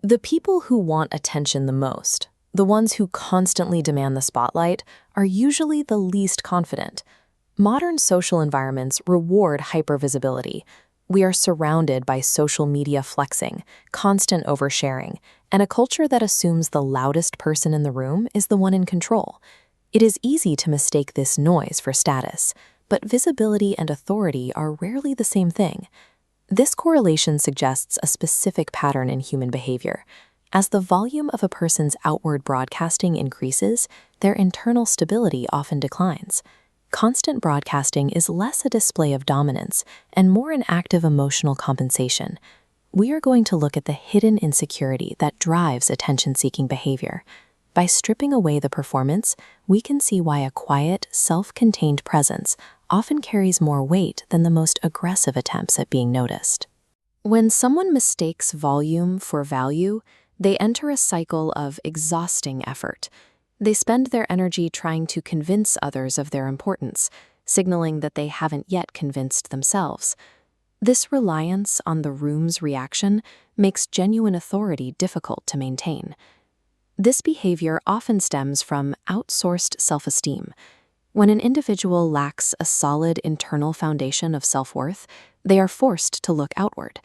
The people who want attention the most, the ones who constantly demand the spotlight, are usually the least confident. Modern social environments reward hypervisibility. We are surrounded by social media flexing, constant oversharing, and a culture that assumes the loudest person in the room is the one in control. It is easy to mistake this noise for status, but visibility and authority are rarely the same thing. This correlation suggests a specific pattern in human behavior. As the volume of a person's outward broadcasting increases, their internal stability often declines. Constant broadcasting is less a display of dominance and more an act of emotional compensation. We are going to look at the hidden insecurity that drives attention-seeking behavior. By stripping away the performance, we can see why a quiet, self-contained presence often carries more weight than the most aggressive attempts at being noticed. When someone mistakes volume for value, they enter a cycle of exhausting effort. They spend their energy trying to convince others of their importance, signaling that they haven't yet convinced themselves. This reliance on the room's reaction makes genuine authority difficult to maintain. This behavior often stems from outsourced self-esteem. When an individual lacks a solid internal foundation of self-worth, they are forced to look outward.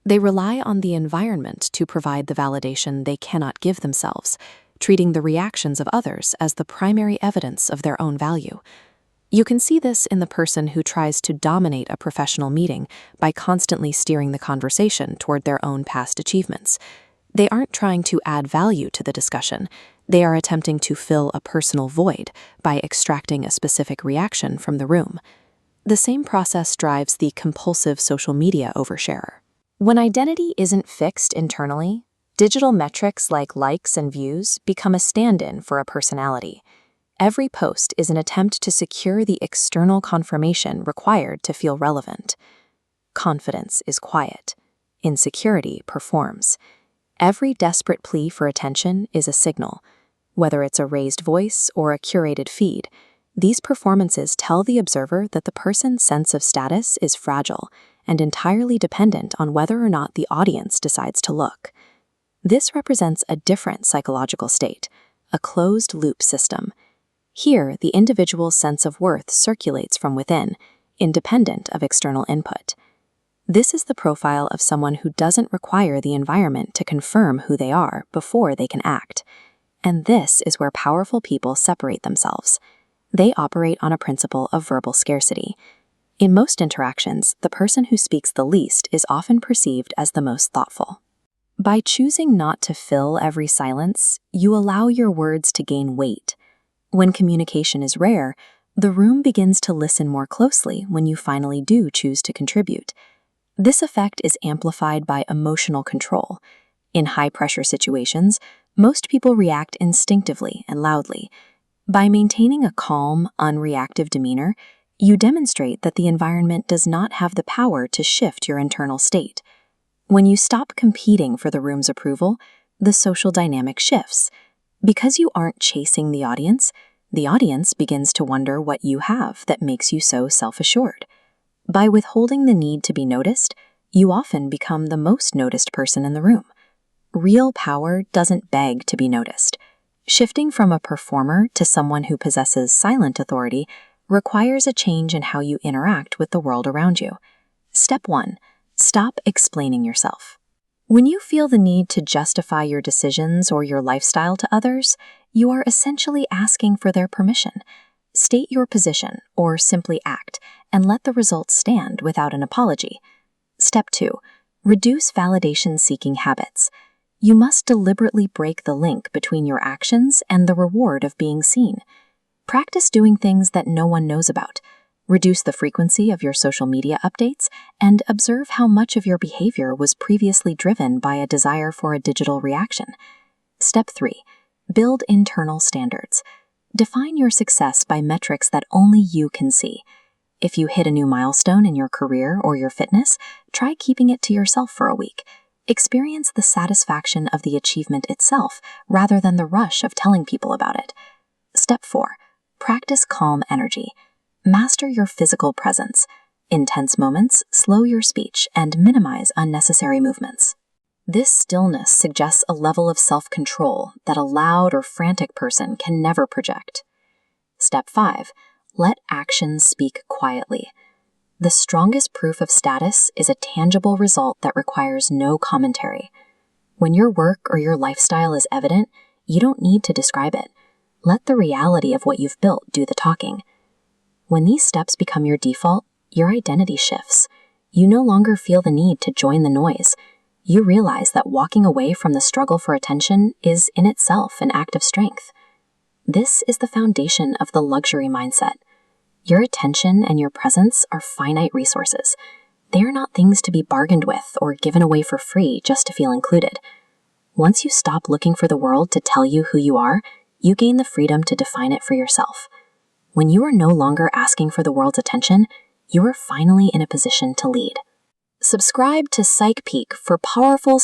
They rely on the environment to provide the validation they cannot give themselves, treating the reactions of others as the primary evidence of their own value. You can see this in the person who tries to dominate a professional meeting by constantly steering the conversation toward their own past achievements. They aren't trying to add value to the discussion. They are attempting to fill a personal void by extracting a specific reaction from the room. The same process drives the compulsive social media oversharer. When identity isn't fixed internally, digital metrics like likes and views become a stand-in for a personality. Every post is an attempt to secure the external confirmation required to feel relevant. Confidence is quiet. Insecurity performs. Every desperate plea for attention is a signal. Whether it's a raised voice or a curated feed, these performances tell the observer that the person's sense of status is fragile and entirely dependent on whether or not the audience decides to look. This represents a different psychological state, a closed-loop system. Here, the individual's sense of worth circulates from within, independent of external input. This is the profile of someone who doesn't require the environment to confirm who they are before they can act. And this is where powerful people separate themselves. They operate on a principle of verbal scarcity. In most interactions, the person who speaks the least is often perceived as the most thoughtful. By choosing not to fill every silence, you allow your words to gain weight. When communication is rare, the room begins to listen more closely when you finally do choose to contribute. This effect is amplified by emotional control. In high-pressure situations, most people react instinctively and loudly. By maintaining a calm, unreactive demeanor, you demonstrate that the environment does not have the power to shift your internal state. When you stop competing for the room's approval, the social dynamic shifts. Because you aren't chasing the audience begins to wonder what you have that makes you so self-assured. By withholding the need to be noticed, you often become the most noticed person in the room. Real power doesn't beg to be noticed. Shifting from a performer to someone who possesses silent authority requires a change in how you interact with the world around you. Step 1. Stop explaining yourself. When you feel the need to justify your decisions or your lifestyle to others, you are essentially asking for their permission. State your position or simply act, and let the results stand without an apology. Step 2. Reduce validation-seeking habits. You must deliberately break the link between your actions and the reward of being seen. Practice doing things that no one knows about. Reduce the frequency of your social media updates and observe how much of your behavior was previously driven by a desire for a digital reaction. Step 3. Build internal standards. Define your success by metrics that only you can see. If you hit a new milestone in your career or your fitness, try keeping it to yourself for a week. Experience the satisfaction of the achievement itself rather than the rush of telling people about it. Step 4. Practice calm energy. Master your physical presence. In tense moments, slow your speech and minimize unnecessary movements. This stillness suggests a level of self-control that a loud or frantic person can never project. Step 5. Let actions speak quietly. The strongest proof of status is a tangible result that requires no commentary. When your work or your lifestyle is evident, you don't need to describe it. Let the reality of what you've built do the talking. When these steps become your default, your identity shifts. You no longer feel the need to join the noise. You realize that walking away from the struggle for attention is in itself an act of strength. This is the foundation of the luxury mindset. Your attention and your presence are finite resources. They are not things to be bargained with or given away for free just to feel included. Once you stop looking for the world to tell you who you are, you gain the freedom to define it for yourself. When you are no longer asking for the world's attention, you are finally in a position to lead. Subscribe to Psych Peek for powerful